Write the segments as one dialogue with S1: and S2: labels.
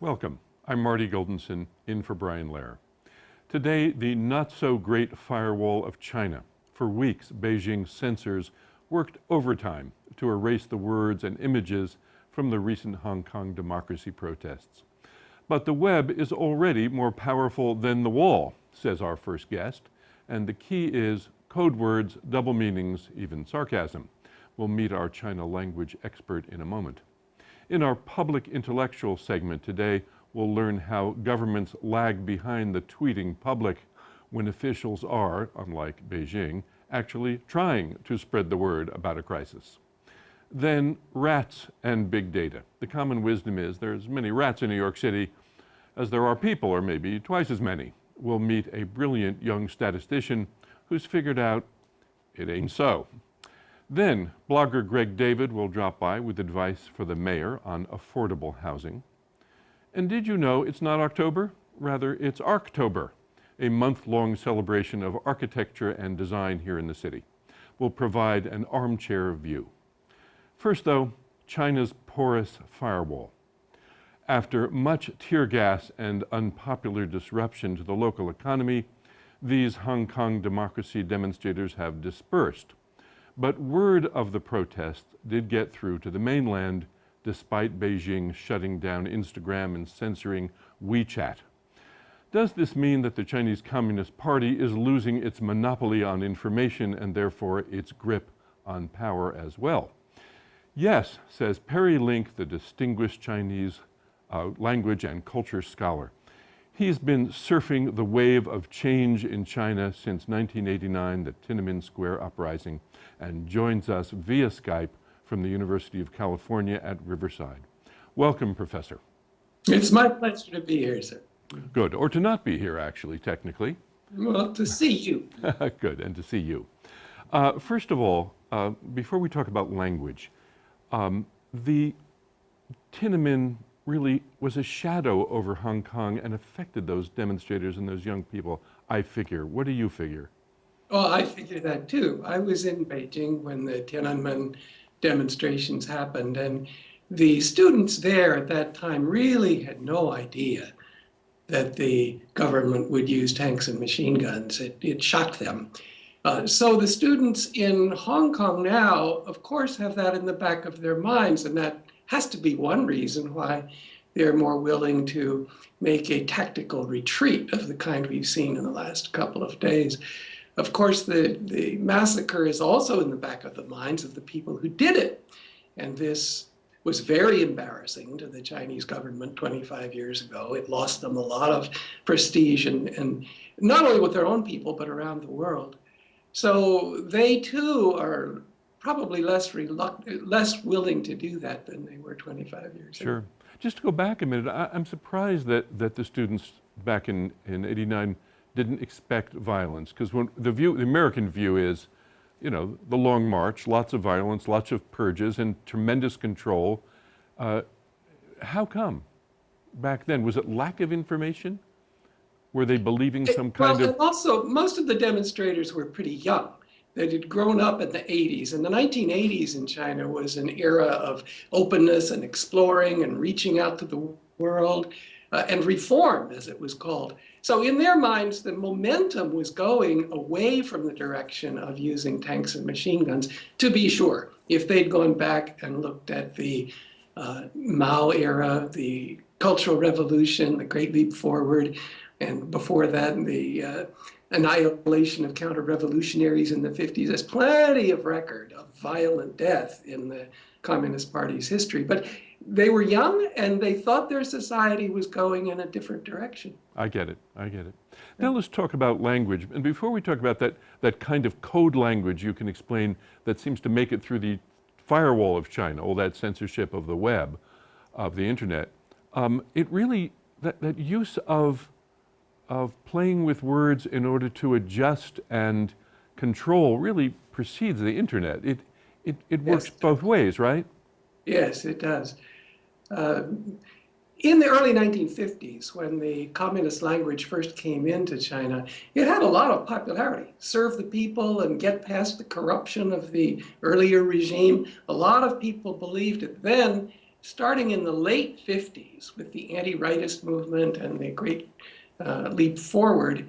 S1: Welcome. I'm Marty Goldenson, in for Brian Lehrer. Today, the not-so-great firewall of China. For weeks, Beijing censors worked overtime to erase the words and images from the recent Hong Kong democracy protests. But the web is already more powerful than the wall, says our first guest, and the key is code words, double meanings, even sarcasm. We'll meet our China language expert in a moment. In our public intellectual segment today, we'll learn how governments lag behind the tweeting public when officials are, unlike Beijing, actually trying to spread the word about a crisis. Then, rats and big data. The common wisdom is there's as many rats in New York City as there are people, or maybe twice as many. We'll meet a brilliant young statistician who's figured out it ain't so. Then, blogger Greg David will drop by with advice for the mayor on affordable housing. And did you know it's not October? Rather, it's Archtober, a month-long celebration of architecture and design here in the city. We'll provide an armchair view. First, though, China's porous firewall. After much tear gas and unpopular disruption to the local economy, these Hong Kong democracy demonstrators have dispersed. But word of the protests did get through to the mainland, despite Beijing shutting down Instagram and censoring WeChat. Does this mean that the Chinese Communist Party is losing its monopoly on information and therefore its grip on power as well? Yes, says Perry Link, the distinguished Chinese language and culture scholar. He's been surfing the wave of change in China since 1989, the Tiananmen Square uprising, and joins us via Skype from the University of California at Riverside. Welcome, Professor.
S2: It's my pleasure to be here, sir.
S1: Good, or to not be here, actually, technically.
S2: Well, to see you.
S1: Good, and to see you. First of all, before we talk about language, the Tiananmen really was a shadow over Hong Kong and affected those demonstrators and those young people, I figure. What do you figure?
S2: Well, I figure that too. I was in Beijing when the Tiananmen demonstrations happened, and the students there at that time really had no idea that the government would use tanks and machine guns. It shocked them. So the students in Hong Kong now, of course, have that in the back of their minds, and that has to be one reason why they're more willing to make a tactical retreat of the kind we've seen in the last couple of days. Of course, the massacre is also in the back of the minds of the people who did it. And this was very embarrassing to the Chinese government 25 years ago. It lost them a lot of prestige, and not only with their own people, but around the world. So they too are probably less willing to do that than they were 25 years ago.
S1: Sure. Just to go back a minute, I'm surprised that the students back in '89 didn't expect violence, because when the American view is, you know, the Long March, lots of violence, lots of purges, and tremendous control. How come back then? Was it lack of information? Were they believing some kind of...
S2: And also, most of the demonstrators were pretty young. They had grown up in the 80s. And the 1980s in China was an era of openness and exploring and reaching out to the world and reform, as it was called. So in their minds, the momentum was going away from the direction of using tanks and machine guns, to be sure. If they'd gone back and looked at the Mao era, the Cultural Revolution, the Great Leap Forward, and before that, the annihilation of counter-revolutionaries in the 50s. There's plenty of record of violent death in the Communist Party's history. But they were young, and they thought their society was going in a different direction.
S1: I get it. Now let's talk about language. And before we talk about that kind of code language you can explain that seems to make it through the firewall of China, all that censorship of the web, of the internet, it really, that use of playing with words in order to adjust and control really precedes the internet. It works both ways, right?
S2: Yes, it does. In the early 1950s, when the communist language first came into China, it had a lot of popularity. Serve the people and get past the corruption of the earlier regime. A lot of people believed it. Then starting in the late 50s with the anti-rightist movement and the great leap forward,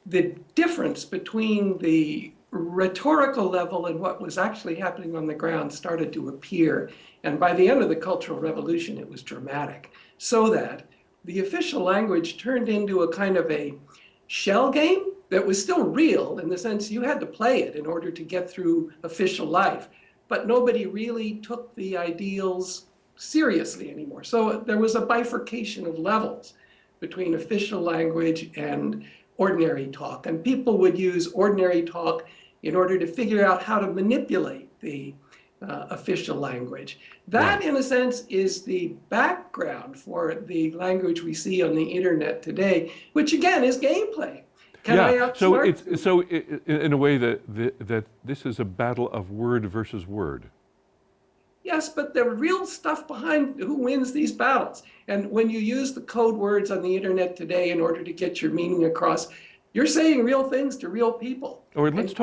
S2: the difference between the rhetorical level and what was actually happening on the ground started to appear. And by the end of the Cultural Revolution, it was dramatic, so that the official language turned into a kind of a shell game that was still real, in the sense you had to play it in order to get through official life. But nobody really took the ideals seriously anymore. So there was a bifurcation of levels between official language and ordinary talk. And people would use ordinary talk in order to figure out how to manipulate the official language. That,
S1: Right.
S2: in a sense, is the background for the language we see on the internet today, which again is gameplay. Can I
S1: Yeah, so
S2: outsmart you?
S1: in a way that this is a battle of word versus word.
S2: Yes, but the real stuff behind who wins these battles. And when you use the code words on the internet today in order to get your meaning across, you're saying real things to real people.
S1: Or let's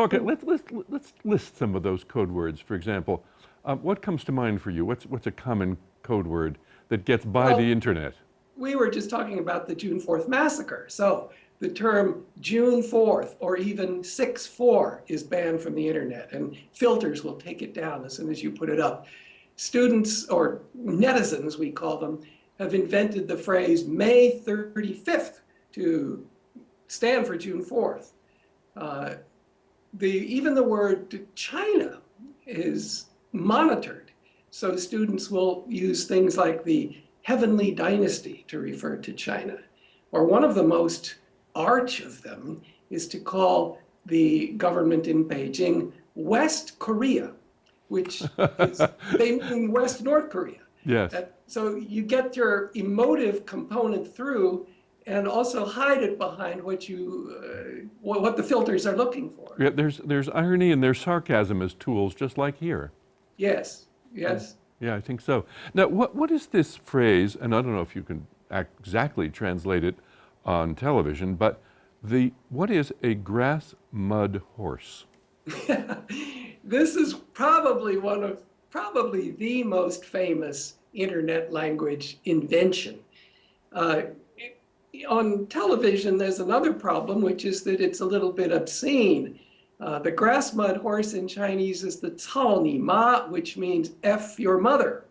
S1: list some of those code words. For example, what comes to mind for you? What's a common code word that gets by the internet?
S2: We were just talking about the June 4th massacre. So the term June 4th or even 6/4 is banned from the internet, and filters will take it down as soon as you put it up. Students, or netizens we call them, have invented the phrase May 35th to stand for June 4th. Even the word China is monitored. So students will use things like the Heavenly Dynasty to refer to China. Or one of the most arch of them is to call the government in Beijing West Korea, which is, they mean West North Korea.
S1: Yes.
S2: So you get your emotive component through and also hide it behind what the filters are looking for.
S1: Yeah, there's irony and there's sarcasm as tools, just like here.
S2: Yes, yes.
S1: Yeah, I think so. Now, what is this phrase, and I don't know if you can exactly translate it on television, but what is a grass mud horse?
S2: This is probably the most famous internet language invention. On television, there's another problem, which is that it's a little bit obscene. The grass mud horse in Chinese is the cao ni ma, which means F your mother.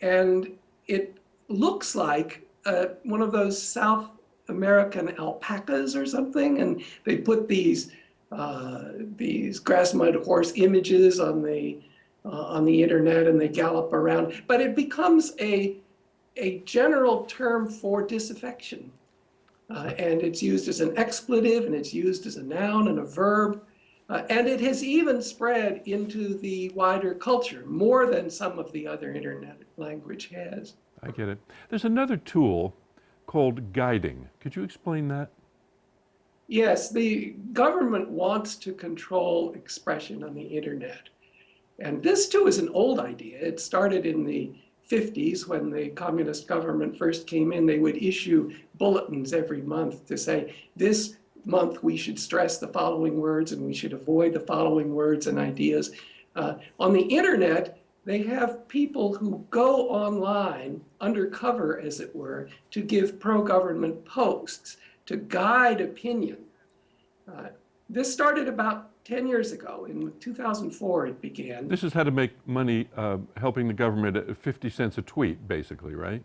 S2: And it looks like one of those South American alpacas or something, and they put these grass mud horse images on the internet, and they gallop around. But it becomes a general term for disaffection. And it's used as an expletive, and it's used as a noun and a verb. And it has even spread into the wider culture more than some of the other internet language has.
S1: I get it. There's another tool called guiding. Could you explain that?
S2: Yes, the government wants to control expression on the internet. And this too is an old idea. It started in the 50s when the communist government first came in. They would issue bulletins every month to say, this month we should stress the following words and we should avoid the following words and ideas. On the internet, they have people who go online, undercover as it were, to give pro-government posts, to guide opinion. This started about 10 years ago. In 2004 it began.
S1: This is how to make money helping the government at 50 cents a tweet, basically, right?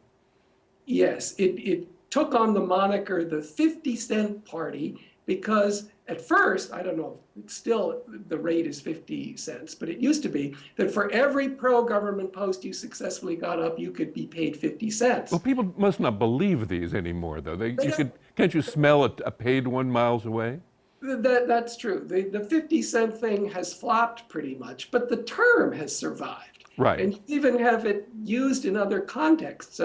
S2: Yes, it took on the moniker the 50-cent party because at first, I don't know, it's still the rate is 50 cents, but it used to be that for every pro-government post you successfully got up, you could be paid 50 cents.
S1: Well, people must not believe these anymore, though. Can't you smell a paid one miles away?
S2: That's true. The 50-cent thing has flopped pretty much, but the term has survived.
S1: Right.
S2: And you even have it used in other contexts.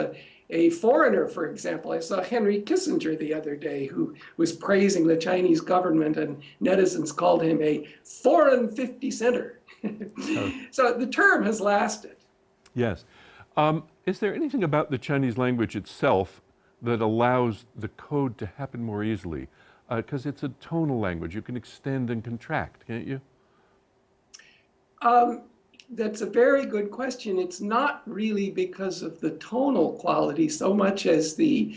S2: A foreigner, for example, I saw Henry Kissinger the other day, who was praising the Chinese government, and netizens called him a foreign 50-center. So the term has lasted.
S1: Yes. Is there anything about the Chinese language itself that allows the code to happen more easily? Because it's a tonal language. You can extend and contract, can't you?
S2: That's a very good question. It's not really because of the tonal quality so much as the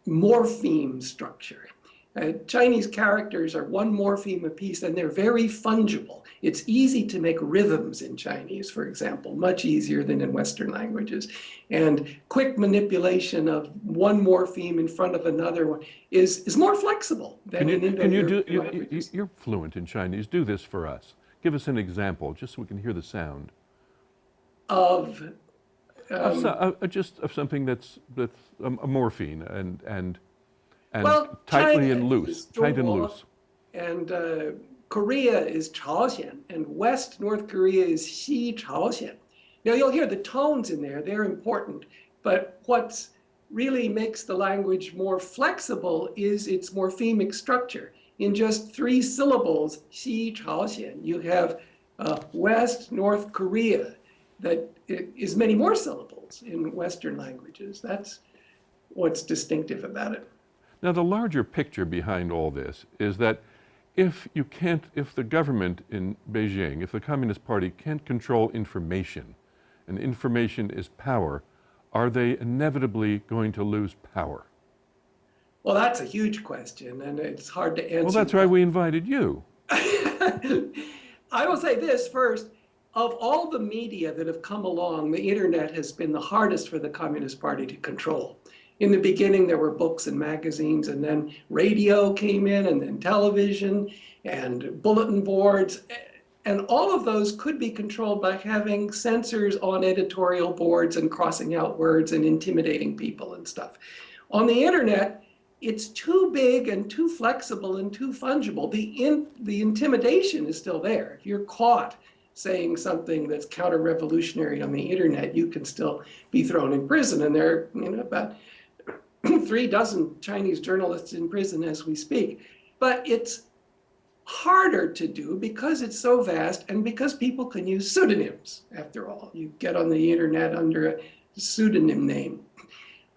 S2: morpheme structure. Chinese characters are one morpheme apiece, and they're very fungible. It's easy to make rhythms in Chinese, for example, much easier than in Western languages. And quick manipulation of one morpheme in front of another one is more flexible than in Indo-European languages.
S1: You're fluent in Chinese. Do this for us. Give us an example, just so we can hear the sound.
S2: Of
S1: just of something that's a morpheme and
S2: well,
S1: tightly
S2: China
S1: and loose, tight and loose.
S2: And Korea is Chaoxian, and West North Korea is Xi Chaoxian. Now you'll hear the tones in there, they're important, but what's really makes the language more flexible is its morphemic structure. In just 3 syllables, Xi Chaoxian, you have West North Korea that is many more syllables in Western languages. That's what's distinctive about it.
S1: Now, the larger picture behind all this is that if the government in Beijing, if the Communist Party can't control information, and information is power, are they inevitably going to lose power?
S2: Well, that's a huge question, and it's hard to answer.
S1: Well, that's why we invited you.
S2: I will say this first. Of all the media that have come along, the internet has been the hardest for the Communist Party to control. In the beginning, there were books and magazines, and then radio came in, and then television, and bulletin boards. And all of those could be controlled by having censors on editorial boards and crossing out words and intimidating people and stuff. On the internet, it's too big and too flexible and too fungible. The intimidation is still there. If you're caught saying something that's counter-revolutionary on the internet, you can still be thrown in prison. And there are about 3 dozen Chinese journalists in prison as we speak. But it's harder to do because it's so vast and because people can use pseudonyms, after all. You get on the internet under a pseudonym name.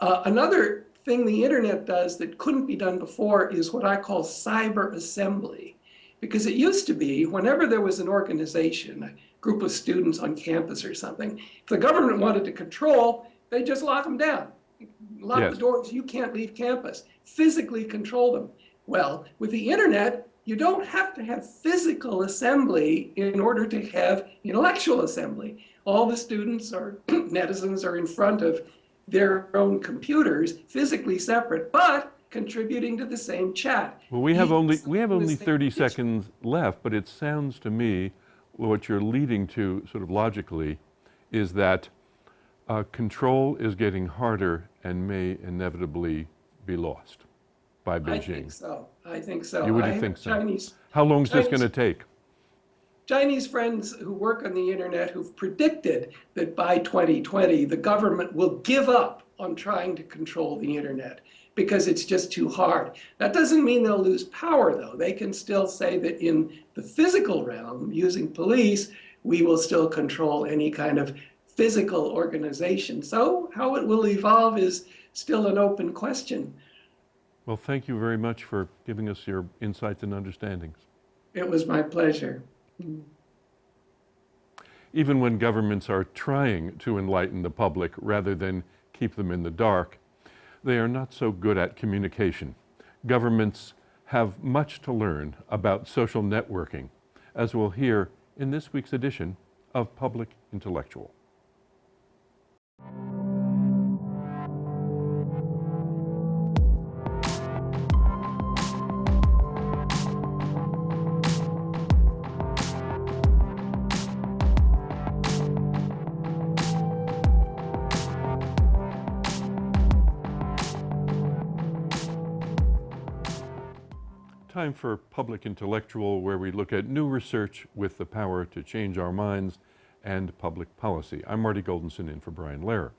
S2: Another thing the internet does that couldn't be done before is what I call cyber assembly. Because it used to be, whenever there was an organization, a group of students on campus or something, if the government wanted to control, they just lock them down. Lock the doors, you can't leave campus. Physically control them. Well, with the internet, you don't have to have physical assembly in order to have intellectual assembly. All the students or netizens are in front of their own computers, physically separate, but contributing to the same chat.
S1: Well, we have only 30 seconds left, but it sounds to me what you're leading to sort of logically is that control is getting harder and may inevitably be lost by Beijing.
S2: I think so.
S1: You would think so. How long is this going to take?
S2: Chinese friends who work on the internet who've predicted that by 2020, the government will give up on trying to control the internet because it's just too hard. That doesn't mean they'll lose power, though. They can still say that in the physical realm, using police, we will still control any kind of physical organization. So how it will evolve is still an open question.
S1: Well, thank you very much for giving us your insights and understandings.
S2: It was my pleasure.
S1: Even when governments are trying to enlighten the public rather than keep them in the dark, they are not so good at communication. Governments have much to learn about social networking, as we'll hear in this week's edition of Public Intellectual. Time for Public Intellectual, where we look at new research with the power to change our minds and public policy. I'm Marty Goldenson in for Brian Lehrer.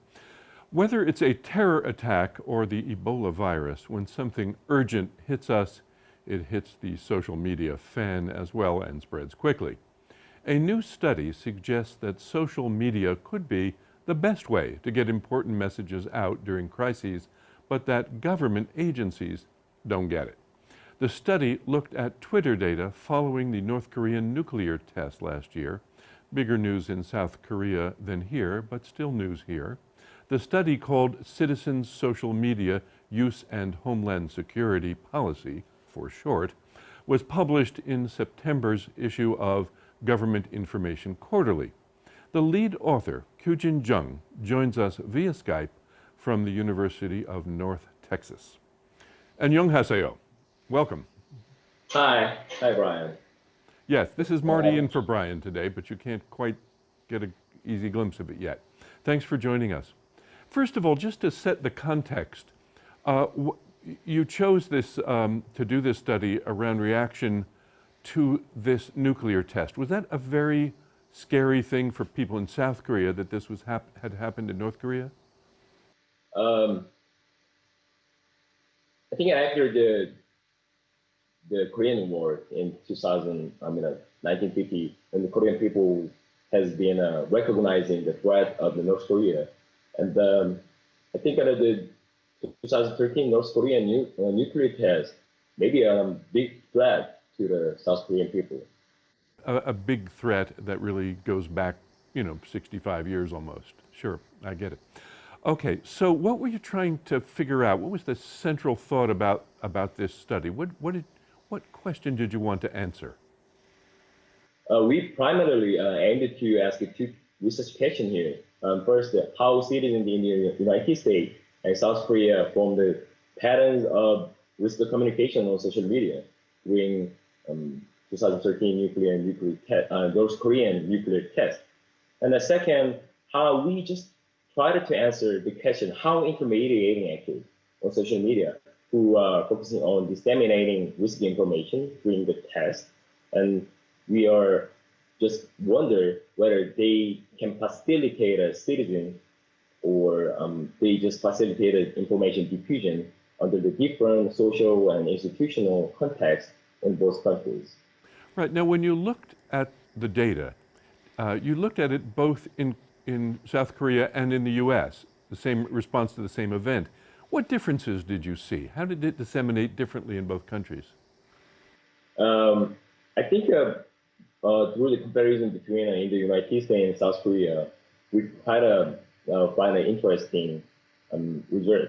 S1: Whether it's a terror attack or the Ebola virus, when something urgent hits us, it hits the social media fan as well and spreads quickly. A new study suggests that social media could be the best way to get important messages out during crises, but that government agencies don't get it. The study looked at Twitter data following the North Korean nuclear test last year. bigger news in South Korea than here, but still news here. The study, called Citizens' Social Media Use and Homeland Security Policy, for short, was published in September's issue of Government Information Quarterly. The lead author, Kyujin Jung, joins us via Skype from the University of North Texas. 안녕하세요. Welcome.
S3: Hi. Hi, Brian.
S1: Yes, this is Marty in for Brian today, but you can't quite get an easy glimpse of it yet. Thanks for joining us. First of all, just to set the context, you chose this to do this study around reaction to this nuclear test. Was that a very scary thing for people in South Korea that this was had happened in North Korea?
S3: I think after the Korean War in 1950, when the Korean people has been recognizing the threat of the North Korea, and I think the 2013 North Korean nuclear test maybe a big threat to the South Korean people.
S1: A big threat that really goes back, 65 years almost. Sure, I get it. Okay, so what were you trying to figure out? What was the central thought about this study? What question did you want to answer?
S3: We primarily aimed to ask two research questions here. First, how citizens in the United States and South Korea form the patterns of risk communication on social media during 2013 North Korean nuclear test. And the second, how we just tried to answer the question how intermediating actors on social media who are focusing on disseminating risky information during the test, and we are just wonder whether they can facilitate a citizen or they just facilitated information diffusion under the different social and institutional context in both countries.
S1: Right, now when you looked at the data, you looked at it both in South Korea and in the US, the same response to the same event. What differences did you see? How did it disseminate differently in both countries?
S3: I think through the comparison between in the United States and South Korea, we kind of find an interesting result.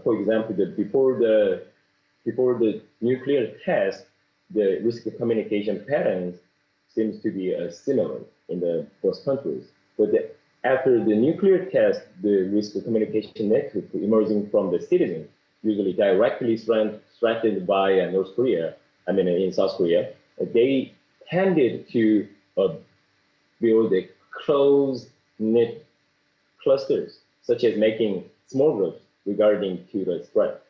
S3: For example, before the nuclear test, the risk communication patterns seems to be similar in both countries. But after the nuclear test, the risk communication network emerging from the citizens, usually directly threatened by North Korea, in South Korea, they tended to build a close-knit clusters, such as making small groups regarding to the threat.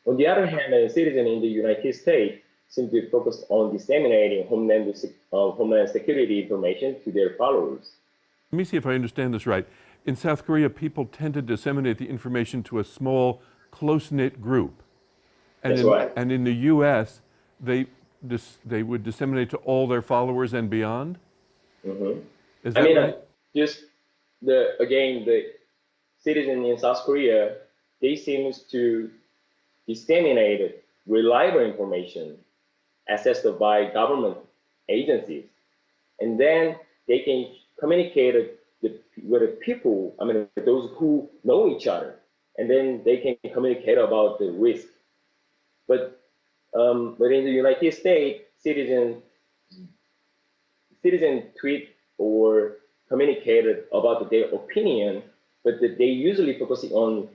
S3: On the other hand, citizens in the United States seem to focus on disseminating homeland security information to their followers.
S1: Let me see if I understand this right. In South Korea, people tend to disseminate the information to a small, close-knit group. And
S3: That's right.
S1: And in the US, they would disseminate to all their followers and beyond?
S3: Mm-hmm.
S1: Is that right?
S3: The citizens in South Korea, they seem to disseminate reliable information accessed by government agencies. And then they can communicate with the people, those who know each other, and then they can communicate about the risk. But in the United States, citizens tweet or communicated about their opinion, but they usually focus on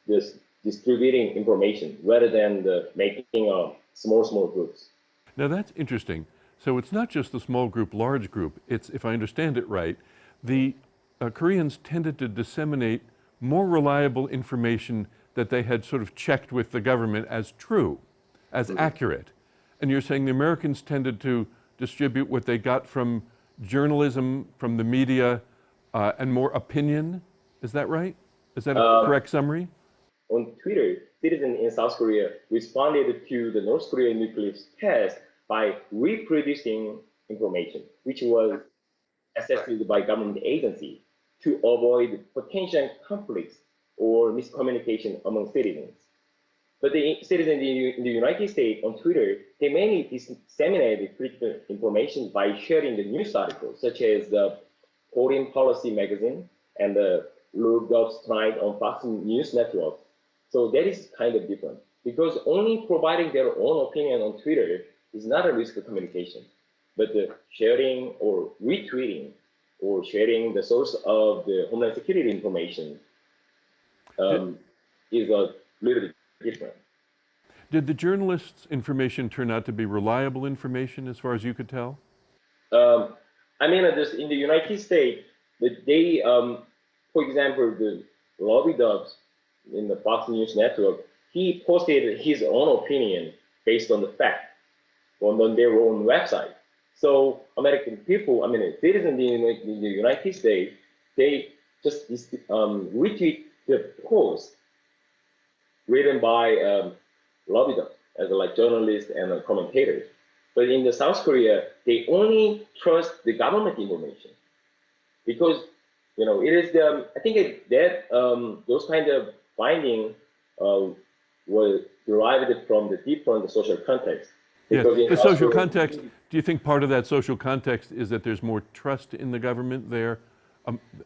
S3: this distributing information rather than making small groups.
S1: Now that's interesting. So it's not just the small group, large group. It's, if I understand it right, the Koreans tended to disseminate more reliable information that they had sort of checked with the government as true, as accurate. And you're saying the Americans tended to distribute what they got from journalism, from the media, and more opinion? Is that right? Is that a correct summary?
S3: On Twitter, citizens in South Korea responded to the North Korean nuclear test by reproducing information, which was assessed by government agency to avoid potential conflicts or miscommunication among citizens. But the citizens in the United States on Twitter, they mainly disseminated critical information by sharing the news articles, such as Foreign Policy magazine and the Rudolph's tonight on Fox News Network. So that is kind of different because only providing their own opinion on Twitter is not a risk of communication, but the sharing or retweeting or sharing the source of the Homeland Security information is a little bit different.
S1: Did the journalists' information turn out to be reliable information as far as you could tell?
S3: I mean, just in the United States, they, for example, the Lobby Dubs in the Fox News Network, he posted his own opinion based on the fact on their own website. So American people, I mean, citizens in the United States, they just retweet the post written by Lobby Dubs as like journalists and commentators. But in the South Korea, they only trust the government information because, you know, it is the, I think that those kind of findings were derived from the different social context.
S1: Yes,
S3: Because
S1: the social context, do you think part of that social context is that there's more trust in the government there?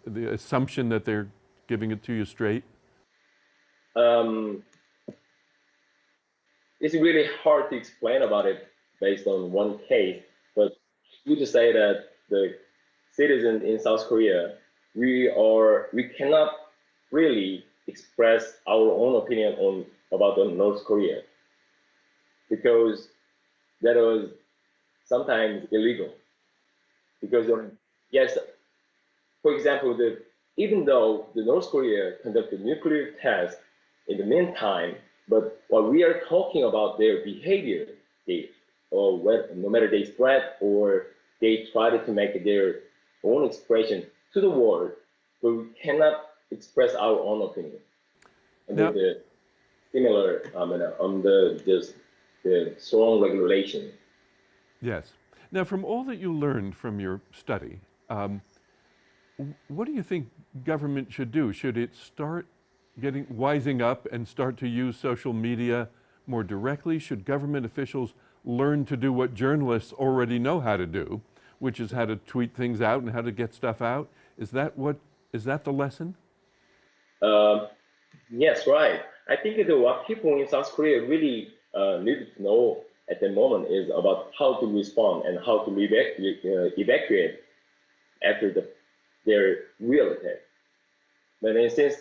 S1: The assumption that they're giving it to you straight?
S3: It's really hard to explain about it based on one case, but you just say that the citizens in South Korea, we cannot really express our own opinion about North Korea because that was sometimes illegal. Because yes, for example, even though the North Korea conducted nuclear tests in the meantime, but while we are talking about their behavior, no matter they threat or they try to make their own expression to the world, but we cannot express our own opinion. And
S1: now,
S3: the similar on the strong regulation.
S1: Yes. Now, from all that you learned from your study, what do you think government should do? Should it start wising up and start to use social media more directly? Should government officials learn to do what journalists already know how to do, which is how to tweet things out and how to get stuff out? Is that the lesson?
S3: Yes, right. I think that what people in South Korea really need to know at the moment is about how to respond and how to evacuate after their real attack. But since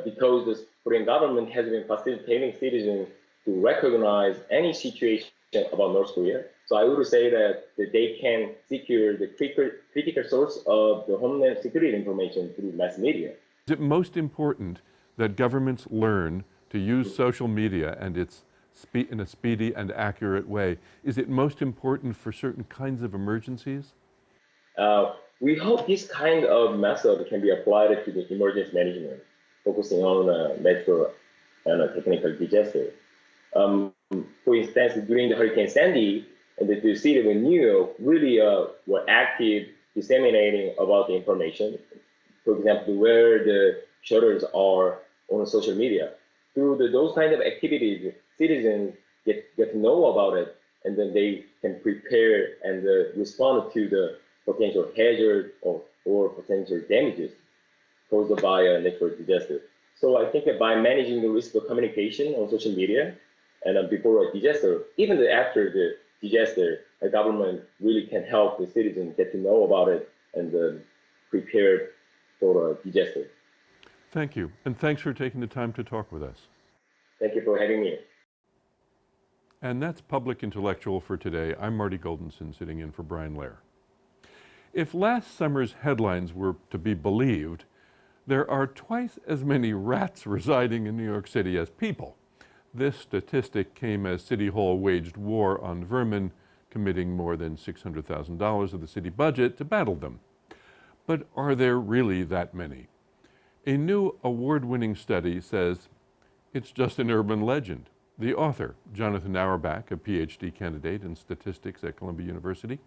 S3: because the Korean government has been facilitating citizens to recognize any situation about North Korea, so I would say that they can secure the critical source of the Homeland Security information through mass media.
S1: Is it most important that governments learn to use social media and in a speedy and accurate way? Is it most important for certain kinds of emergencies?
S3: We hope this kind of method can be applied to the emergency management, focusing on natural and technical disaster. For instance, during the Hurricane Sandy, the city of New York really were active disseminating about the information. For example, where the shutters are on social media. Through those kind of activities, citizens get to know about it, and then they can prepare and respond to the potential hazard or potential damages caused by a natural disaster. So I think that by managing the risk of communication on social media and before a disaster, even after the disaster, the government really can help the citizens get to know about it and prepare for a disaster.
S1: Thank you, and thanks for taking the time to talk with us.
S3: Thank you for having me.
S1: And that's Public Intellectual for today. I'm Marty Goldenson, sitting in for Brian Lehrer. If last summer's headlines were to be believed, there are twice as many rats residing in New York City as people. This statistic came as City Hall waged war on vermin, committing more than $600,000 of the city budget to battle them. But are there really that many? A new award-winning study says it's just an urban legend. The author, Jonathan Auerbach, a PhD candidate in statistics at Columbia University,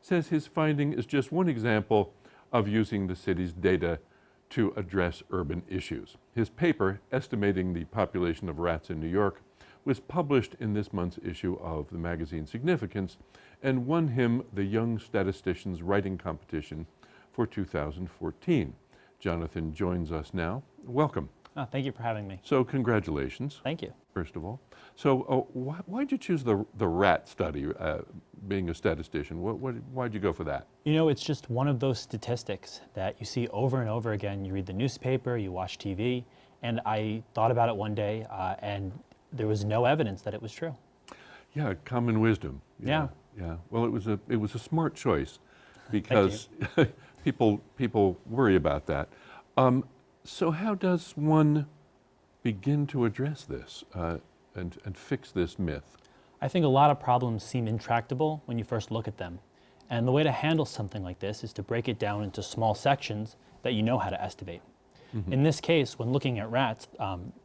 S1: says his finding is just one example of using the city's data to address urban issues. His paper, estimating the population of rats in New York, was published in this month's issue of the magazine Significance and won him the Young Statisticians Writing Competition for 2014. Jonathan joins us now. Welcome.
S4: Oh, thank you for having me.
S1: So congratulations.
S4: Thank you.
S1: First of all. So why'd you choose the rat study, being a statistician? Why'd you go for that?
S4: You know, it's just one of those statistics that you see over and over again. You read the newspaper, you watch TV, and I thought about it one day, and there was no evidence that it was true.
S1: Yeah, common wisdom.
S4: Yeah.
S1: Yeah. Well, it was a smart choice because people worry about that. So how does one begin to address this and fix this myth?
S4: I think a lot of problems seem intractable when you first look at them. And the way to handle something like this is to break it down into small sections that you know how to estimate. Mm-hmm. In this case, when looking at rats,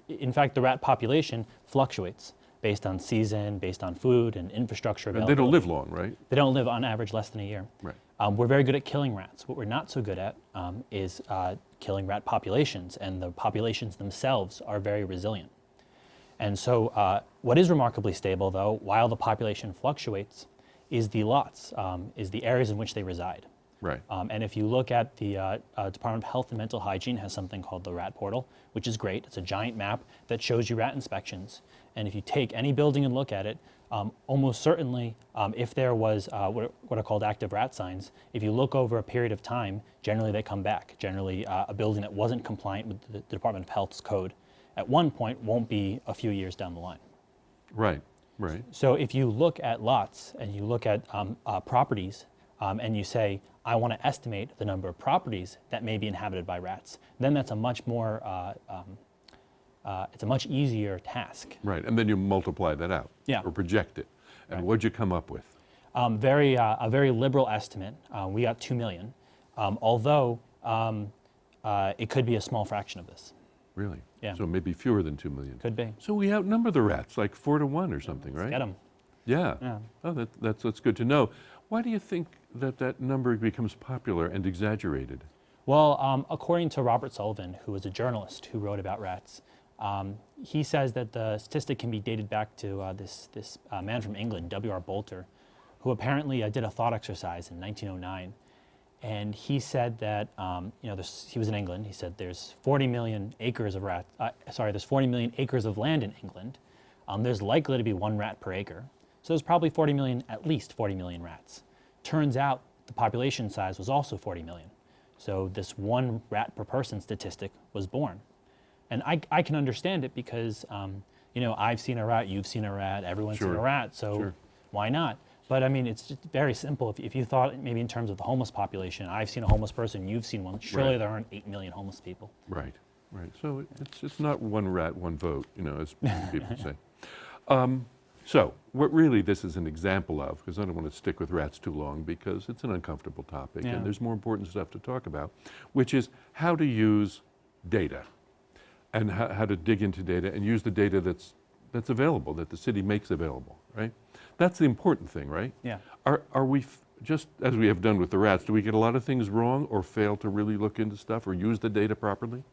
S4: in fact, the rat population fluctuates based on season, based on food and infrastructure availability.
S1: And they don't live long, right?
S4: They don't live on average less than a year.
S1: Right.
S4: We're very good at killing rats. What we're not so good at is killing rat populations, and the populations themselves are very resilient. And so what is remarkably stable, though, while the population fluctuates, is the lots, is the areas in which they reside.
S1: Right.
S4: And if you look at the Department of Health and Mental Hygiene has something called the Rat Portal, which is great. It's a giant map that shows you rat inspections. And if you take any building and look at it, almost certainly, if there was what are called active rat signs, if you look over a period of time, generally they come back. Generally, a building that wasn't compliant with the Department of Health's code at one point won't be a few years down the line.
S1: Right, right.
S4: So if you look at lots and you look at properties and you say, I want to estimate the number of properties that may be inhabited by rats, then that's a much more it's a much easier task.
S1: Right, and then you multiply that out, or project it. And what'd you come up with?
S4: A very liberal estimate. We got 2 million, although it could be a small fraction of this.
S1: Really?
S4: Yeah.
S1: So maybe fewer than 2 million.
S4: Could be.
S1: So we outnumber the rats, like 4 to 1 or something, right?
S4: Get them.
S1: Yeah.
S4: Yeah.
S1: Oh, that's good to know. Why do you think that number becomes popular and exaggerated?
S4: Well, according to Robert Sullivan, who was a journalist who wrote about rats, he says that the statistic can be dated back to this man from England, W.R. Bolter, who apparently did a thought exercise in 1909. And he said that, he was in England. He said there's 40 million acres of there's 40 million acres of land in England. There's likely to be 1 rat per acre. So there's probably at least 40 million rats. Turns out the population size was also 40 million. So this 1 rat per person statistic was born. And I can understand it because, I've seen a rat, you've seen a rat, everyone's seen a rat, so why not? But I mean, it's just very simple. If you thought maybe in terms of the homeless population, I've seen a homeless person, you've seen one, surely there aren't 8 million homeless people.
S1: Right, right. So it's not 1 rat, 1 vote, as people say. So what really this is an example of, because I don't want to stick with rats too long because it's an uncomfortable topic and there's more important stuff to talk about, which is how to use data and how to dig into data and use the data that's available, that the city makes available, right? That's the important thing, right?
S4: Yeah.
S1: Are we, just as we have done with the rats, do we get a lot of things wrong or fail to really look into stuff or use the data properly?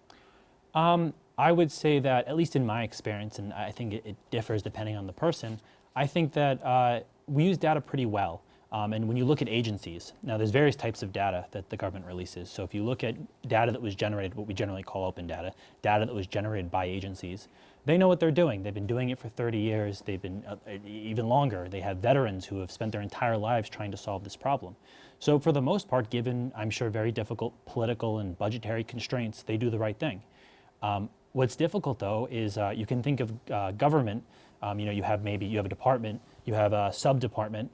S4: I would say that, at least in my experience, and I think it differs depending on the person, I think that we use data pretty well. And when you look at agencies, now there's various types of data that the government releases. So if you look at data that was generated, what we generally call open data that was generated by agencies, they know what they're doing. They've been doing it for 30 years. They've been even longer. They have veterans who have spent their entire lives trying to solve this problem. So for the most part, given, I'm sure, very difficult political and budgetary constraints, they do the right thing. What's difficult, though, is you can think of government. You have a department, you have a sub-department.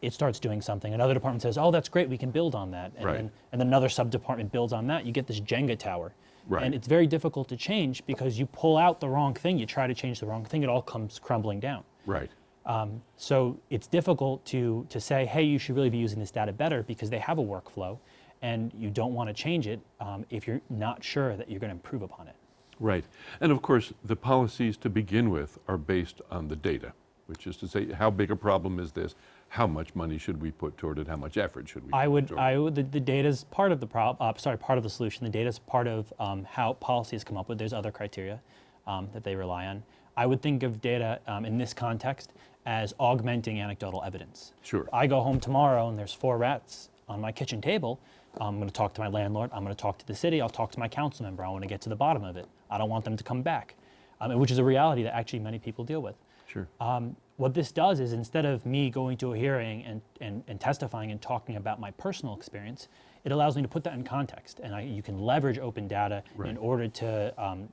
S4: It starts doing something. Another department says, "Oh, that's great. We can build on that." And then another sub-department builds on that. You get this Jenga tower. Right. And it's very difficult to change because you pull out the wrong thing. You try to change the wrong thing. It all comes crumbling down. Right. So it's difficult to say, "Hey, you should really be using this data better," because they have a workflow, and you don't want to change it if you're not sure that you're going to improve upon it. Right. And of course, the policies to begin with are based on the data, which is to say, how big a problem is this? How much money should we put toward it? How much effort should we put toward it? The data is part of the part of the solution. The data is part of how policies come up with. There's other criteria that they rely on. I would think of data in this context as augmenting anecdotal evidence. Sure. I go home tomorrow and there's 4 rats on my kitchen table. I'm going to talk to my landlord. I'm going to talk to the city. I'll talk to my council member. I want to get to the bottom of it. I don't want them to come back, which is a reality that actually many people deal with.
S1: Sure.
S4: What this does is instead of me going to a hearing and testifying and talking about my personal experience, it allows me to put that in context. And you can leverage open data in order to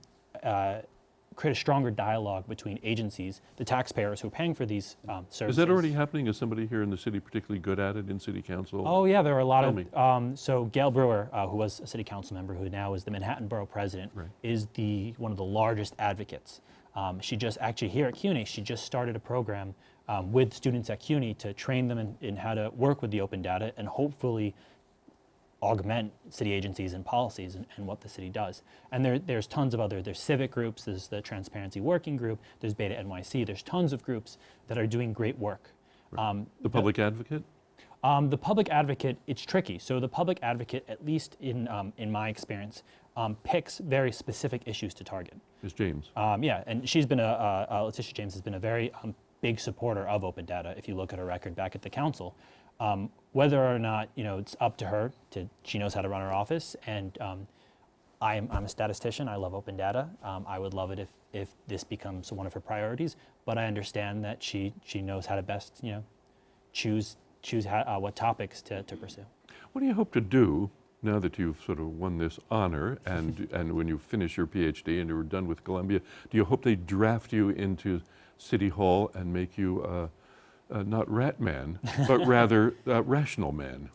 S4: create a stronger dialogue between agencies, the taxpayers who are paying for these services.
S1: Is that already happening? Is somebody here in the city particularly good at it in city council?
S4: Oh yeah, there are a lot
S1: Tell me.
S4: so Gail Brewer, who was a city council member, who now is the Manhattan Borough President, is one of the largest advocates. She just actually here at CUNY, she just started a program with students at CUNY to train them in how to work with the open data and hopefully augment city agencies and policies and what the city does. And there's tons of there's civic groups, there's the Transparency Working Group, there's WNYC, there's tons of groups that are doing great work.
S1: The public advocate?
S4: The public advocate, it's tricky. So the public advocate, at least in my experience, picks very specific issues to target.
S1: Is James?
S4: Yeah, and she's been Letitia James has been a very big supporter of open data. If you look at her record back at the council, whether or not it's up to her, she knows how to run her office. And I'm a statistician. I love open data. I would love it if this becomes one of her priorities. But I understand that she knows how to best choose what topics to pursue.
S1: What do you hope to do now that you've sort of won this honor and when you finish your PhD and you're done with Columbia? Do you hope they draft you into City Hall and make you not rat man, but rather rational man?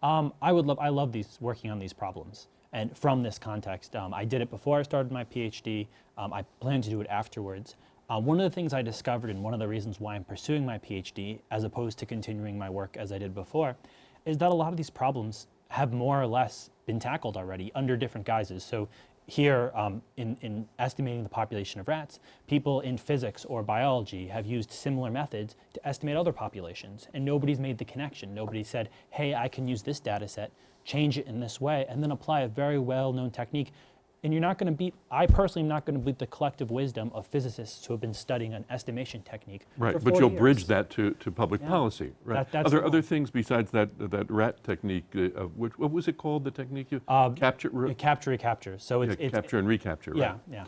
S4: I love working on these problems. And from this context, I did it before I started my PhD. I plan to do it afterwards. One of the things I discovered, and one of the reasons why I'm pursuing my PhD as opposed to continuing my work as I did before, is that a lot of these problems have more or less been tackled already under different guises. So here, in estimating the population of rats, people in physics or biology have used similar methods to estimate other populations, and nobody's made the connection. Nobody said, hey, I can use this data set, change it in this way, and then apply a very well-known technique. And you're not going to beat, I personally am not going to beat the collective wisdom of physicists who have been studying an estimation technique for 40
S1: but you'll
S4: years.
S1: Bridge that to public policy, right?
S4: That's
S1: Are there
S4: the
S1: other
S4: goal.
S1: things besides that rat technique? What was it called, the technique you
S4: Capture, recapture. So it's
S1: capture and recapture, right?
S4: Yeah.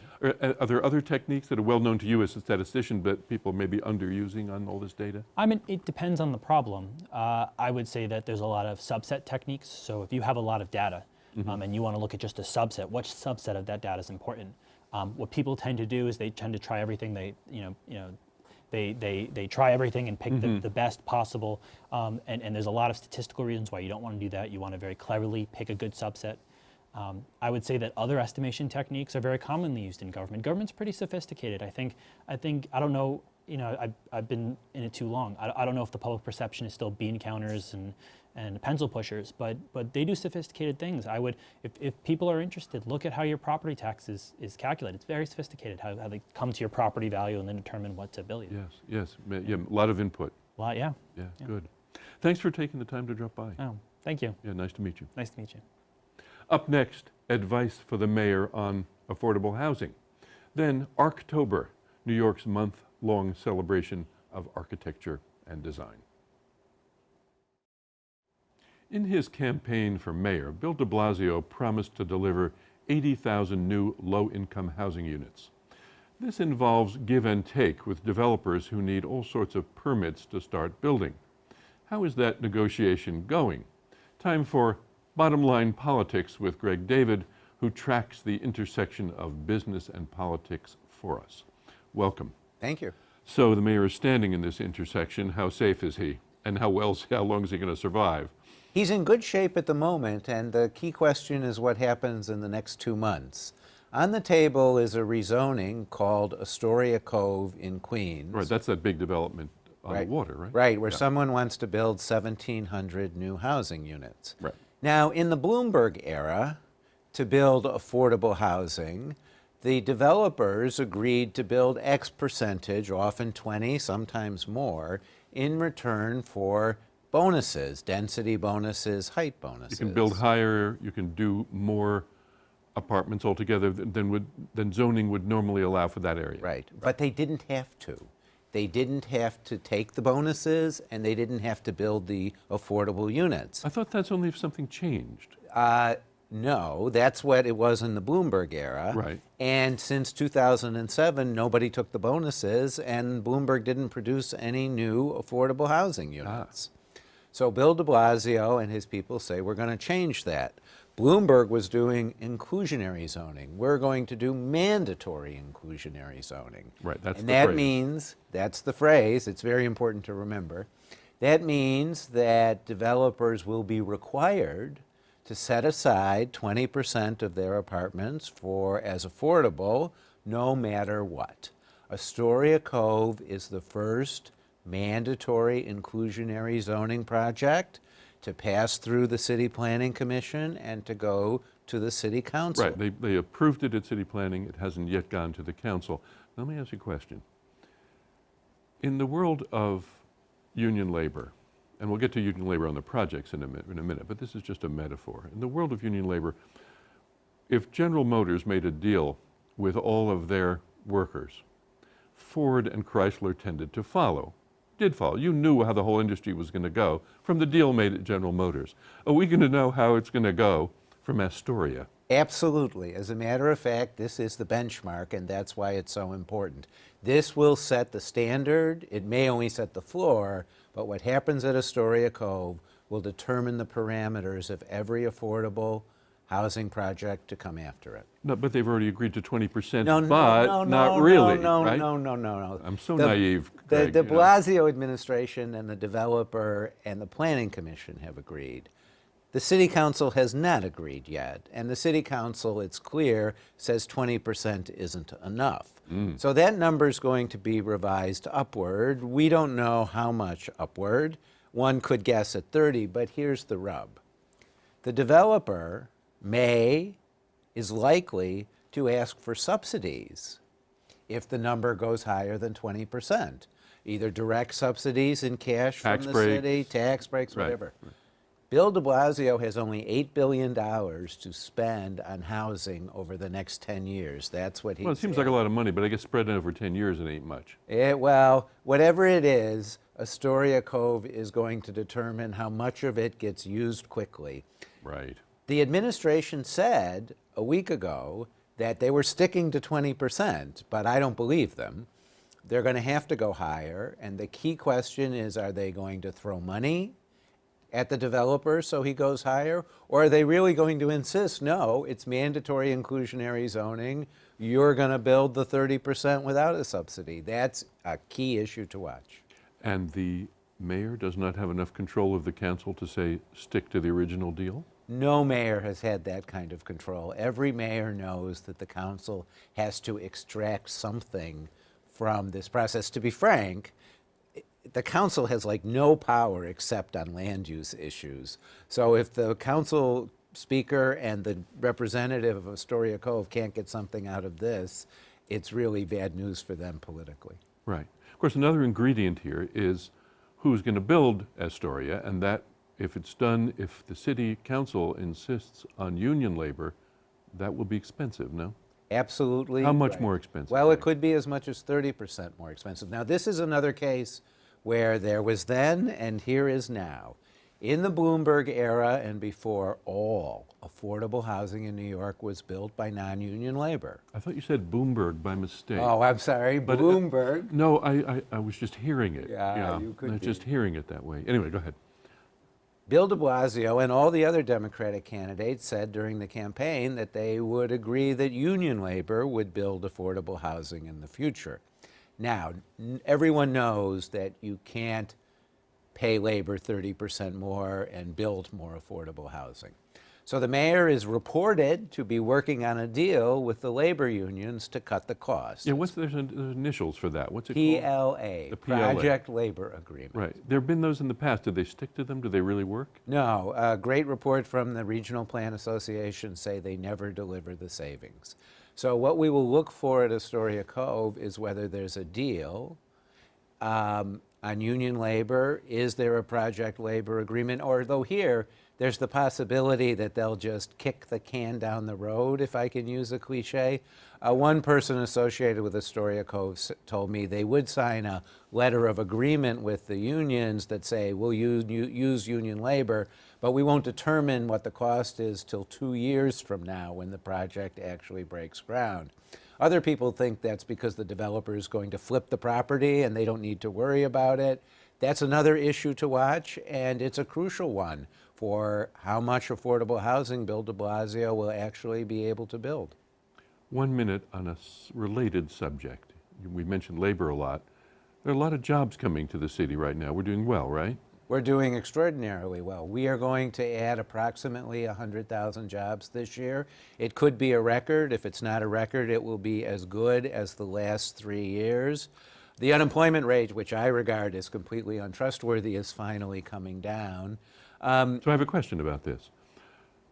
S1: Are there other techniques that are well known to you as a statistician, but people may be underusing on all this data?
S4: I mean, it depends on the problem. I would say that there's a lot of subset techniques. So if you have a lot of data, and you want to look at just a subset, which subset of that data is important? What people tend to do is they tend to try everything. They try everything and pick the best possible. And there's a lot of statistical reasons why you don't want to do that. You want to very cleverly pick a good subset. I would say that other estimation techniques are very commonly used in government. Government's pretty sophisticated. I think I don't know. I've been in it too long. I don't know if the public perception is still bean counters and pencil pushers, but they do sophisticated things. I would, if people are interested, look at how your property tax is calculated. It's very sophisticated, how they come to your property value and then determine what to bill you.
S1: Yes, yeah, a lot of input.
S4: Yeah.
S1: Yeah, good. Thanks for taking the time to drop by.
S4: Oh, thank you.
S1: Yeah, nice to meet you.
S4: Nice to meet you.
S1: Up next, advice for the mayor on affordable housing. Then Archtober, New York's month-long celebration of architecture and design. In his campaign for mayor, Bill de Blasio promised to deliver 80,000 new low-income housing units. This involves give and take with developers who need all sorts of permits to start building. How is that negotiation going? Time for Bottom Line Politics with Greg David, who tracks the intersection of business and politics for us. Welcome.
S5: Thank you.
S1: So the mayor is standing in this intersection. How safe is he? And how long is he going to survive?
S5: He's in good shape at the moment, and the key question is what happens in the next 2 months. On the table is a rezoning called Astoria Cove in Queens.
S1: Right, that's that big development on the water, right?
S5: Right, where someone wants to build 1,700 new housing units.
S1: Right.
S5: Now, in the Bloomberg era, to build affordable housing, the developers agreed to build X percentage, often 20, sometimes more, in return for bonuses, density bonuses, height bonuses.
S1: You can build higher, you can do more apartments altogether than zoning would normally allow for that area.
S5: Right, but they didn't have to. They didn't have to take the bonuses, and they didn't have to build the affordable units.
S1: I thought that's only if something changed.
S5: No, that's what it was in the Bloomberg era.
S1: Right.
S5: And since 2007, nobody took the bonuses, and Bloomberg didn't produce any new affordable housing units. So Bill de Blasio and his people say, we're going to change that. Bloomberg was doing inclusionary zoning. We're going to do mandatory inclusionary zoning.
S1: Right, that's
S5: and
S1: the
S5: that
S1: phrase.
S5: means, that's the phrase, it's very important to remember. That means that developers will be required to set aside 20% of their apartments as affordable, no matter what. Astoria Cove is the first mandatory inclusionary zoning project to pass through the City Planning Commission and to go to the City Council.
S1: Right, they approved it at City Planning. It hasn't yet gone to the council. Let me ask you a question. In the world of union labor, and we'll get to union labor on the projects in a minute, but this is just a metaphor. In the world of union labor, if General Motors made a deal with all of their workers, Ford and Chrysler tended to follow. Did follow. You knew how the whole industry was going to go from the deal made at General Motors. Are we going to know how it's going to go from Astoria?
S5: Absolutely. As a matter of fact, this is the benchmark, and that's why it's so important. This will set the standard. It may only set the floor, but what happens at Astoria Cove will determine the parameters of every affordable housing project to come after it.
S1: No, but they've already agreed to 20%,
S5: No,
S1: but
S5: no,
S1: not
S5: no,
S1: really,
S5: no,
S1: right?
S5: no, no, no, no.
S1: I'm so naive,
S5: The
S1: Craig,
S5: de
S1: you know.
S5: Blasio administration and the developer and the Planning Commission have agreed. The City Council has not agreed yet, and the City Council, it's clear, says 20% isn't enough. So that number is going to be revised upward. We don't know how much upward. One could guess at 30, but here's the rub. The developer is likely to ask for subsidies if the number goes higher than 20%, either direct subsidies in cash
S1: Tax
S5: from the
S1: breaks.
S5: city, tax breaks,
S1: Right,
S5: whatever.
S1: right.
S5: Bill de Blasio has only $8 billion to spend on housing over the next 10 years. That's what he's
S1: Well, it seems like a lot of money, but I guess spread over 10 years it ain't much.
S5: Well, whatever it is, Astoria Cove is going to determine how much of it gets used quickly.
S1: Right.
S5: The administration said a week ago that they were sticking to 20%, but I don't believe them. They're going to have to go higher, and the key question is, are they going to throw money at the developer so he goes higher, or are they really going to insist, no, it's mandatory inclusionary zoning, you're going to build the 30% without a subsidy? That's a key issue to watch.
S1: And the mayor does not have enough control of the council to say, stick to the original deal?
S5: No mayor has had that kind of control. Every mayor knows that the council has to extract something from this process. To be frank, the council has like no power except on land use issues. So if the council speaker and the representative of Astoria Cove can't get something out of this, it's really bad news for them politically.
S1: Right. Of course, another ingredient here is who's going to build Astoria, and that if it's done, if the city council insists on union labor, that will be expensive, no?
S5: Absolutely.
S1: How much
S5: right.
S1: more expensive?
S5: Well, it
S1: Craig?
S5: could be as much as 30% more expensive. Now, this is another case where there was then and here is now. In the Bloomberg era and before, all affordable housing in New York was built by non-union labor.
S1: I thought you said Bloomberg by mistake.
S5: Oh, I'm sorry,
S1: But,
S5: Bloomberg.
S1: No, I was just hearing it.
S5: Yeah, you could
S1: I was
S5: be.
S1: just hearing it that way. Anyway, go ahead.
S5: Bill de Blasio and all the other Democratic candidates said during the campaign that they would agree that union labor would build affordable housing in the future. Now, everyone knows that you can't pay labor 30% more and build more affordable housing. So the mayor is reported to be working on a deal with the labor unions to cut the cost.
S1: Yeah, there's initials for that. What's it called?
S5: PLA,
S1: The PLA.
S5: Project Labor Agreement.
S1: Right. There have been those in the past. Did they stick to them? Do they really work?
S5: No, a great report from the Regional Plan Association say they never deliver the savings. So what we will look for at Astoria Cove is whether there's a deal on union labor. Is there a project labor agreement? Or though here, There's the possibility that they'll just kick the can down the road, if I can use a cliche. One person associated with Astoria Cove told me they would sign a letter of agreement with the unions that say, we'll use union labor, but we won't determine what the cost is till 2 years from now when the project actually breaks ground. Other people think that's because the developer is going to flip the property and they don't need to worry about it. That's another issue to watch, and it's a crucial one for how much affordable housing Bill de Blasio will actually be able to build.
S1: 1 minute on a related subject. We mentioned labor a lot. There are a lot of jobs coming to the city right now. We're doing well, right?
S5: We're doing extraordinarily well. We are going to add approximately 100,000 jobs this year. It could be a record. If it's not a record, it will be as good as the last 3 years. The unemployment rate, which I regard as completely untrustworthy, is finally coming down.
S1: So I have a question about this.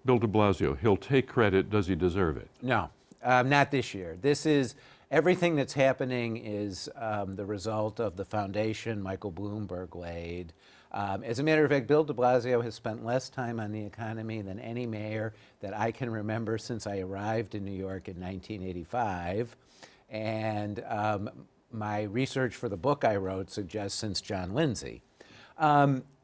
S1: Bill de Blasio, he'll take credit. Does he deserve it?
S5: No, not this year. This is, everything that's happening is the result of the foundation Michael Bloomberg laid. As a matter of fact, Bill de Blasio has spent less time on the economy than any mayor that I can remember since I arrived in New York in 1985. And my research for the book I wrote suggests since John Lindsay.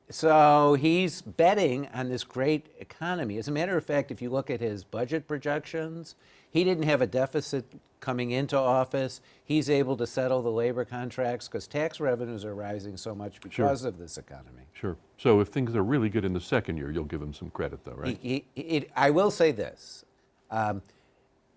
S5: So he's betting on this great economy. As a matter of fact, if you look at his budget projections, he didn't have a deficit coming into office. He's able to settle the labor contracts because tax revenues are rising so much because of this economy.
S1: Sure. So if things are really good in the second year, you'll give him some credit though, right?
S5: I will say this.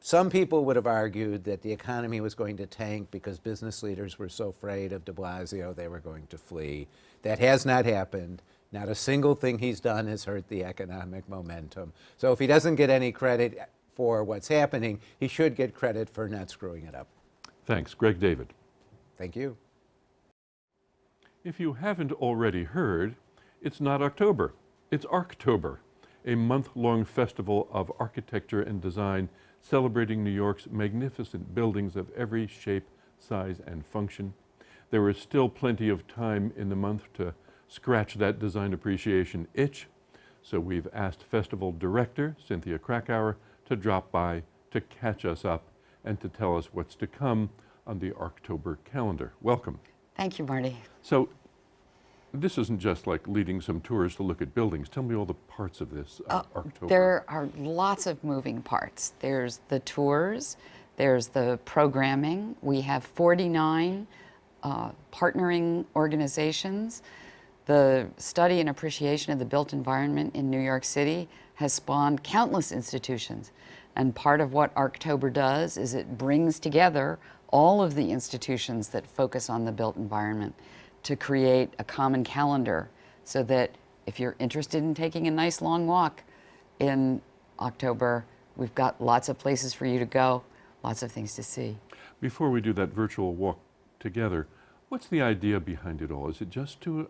S5: Some people would have argued that the economy was going to tank because business leaders were so afraid of de Blasio they were going to flee. That has not happened. Not a single thing he's done has hurt the economic momentum. So if he doesn't get any credit for what's happening, he should get credit for not screwing it up.
S1: Thanks. Greg David.
S5: Thank you.
S1: If you haven't already heard, it's not October, it's Archtober, a month-long festival of architecture and design celebrating New York's magnificent buildings of every shape, size, and function. There is still plenty of time in the month to scratch that design appreciation itch, so we've asked festival director Cynthia Kracauer to drop by to catch us up and to tell us what's to come on the Archtober calendar. Welcome.
S6: Thank you, Marty.
S1: So this isn't just like leading some tours to look at buildings. Tell me all the parts of this Archtober.
S6: There are lots of moving parts. There's the tours, there's the programming. We have 49 partnering organizations. The study and appreciation of the built environment in New York City has spawned countless institutions. And part of what Archtober does is it brings together all of the institutions that focus on the built environment to create a common calendar so that if you're interested in taking a nice long walk in October, we've got lots of places for you to go, lots of things to see.
S1: Before we do that virtual walk together, what's the idea behind it all? Is it just to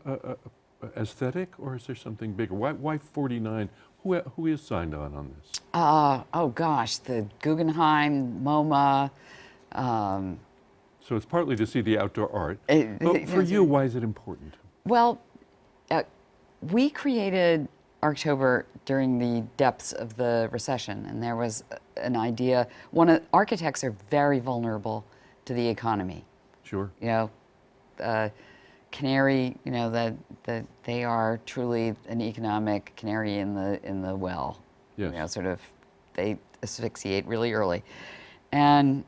S1: aesthetic, or is there something bigger? Why 49? Who is signed on this?
S6: Oh gosh, the Guggenheim, MoMA.
S1: So it's partly to see the outdoor art. But for you, why is it important?
S6: Well, we created Archtober during the depths of the recession, and there was an idea. Architects are very vulnerable to the economy.
S1: Sure.
S6: You know, canary. You know that they are truly an economic canary in the well.
S1: Yes.
S6: You know, sort of, they asphyxiate really early, and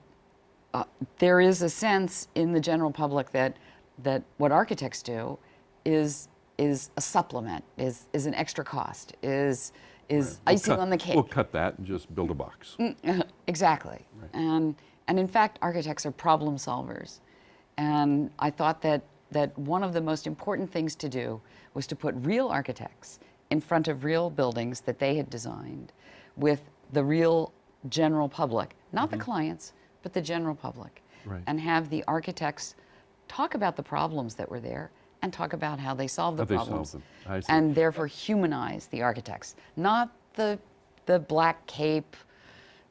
S6: there is a sense in the general public that what architects do is a supplement, is an extra cost, is
S1: Right.
S6: icing on the cake.
S1: We'll cut that and just build a box.
S6: Exactly.
S1: Right.
S6: And in fact, architects are problem solvers. And I thought that one of the most important things to do was to put real architects in front of real buildings that they had designed with the real general public, not the clients, but the general public,
S1: Right.
S6: and have the architects talk about the problems that were there and talk about how they solved the problems.
S1: Solve them. I see.
S6: And therefore humanize the architects, not the black cape,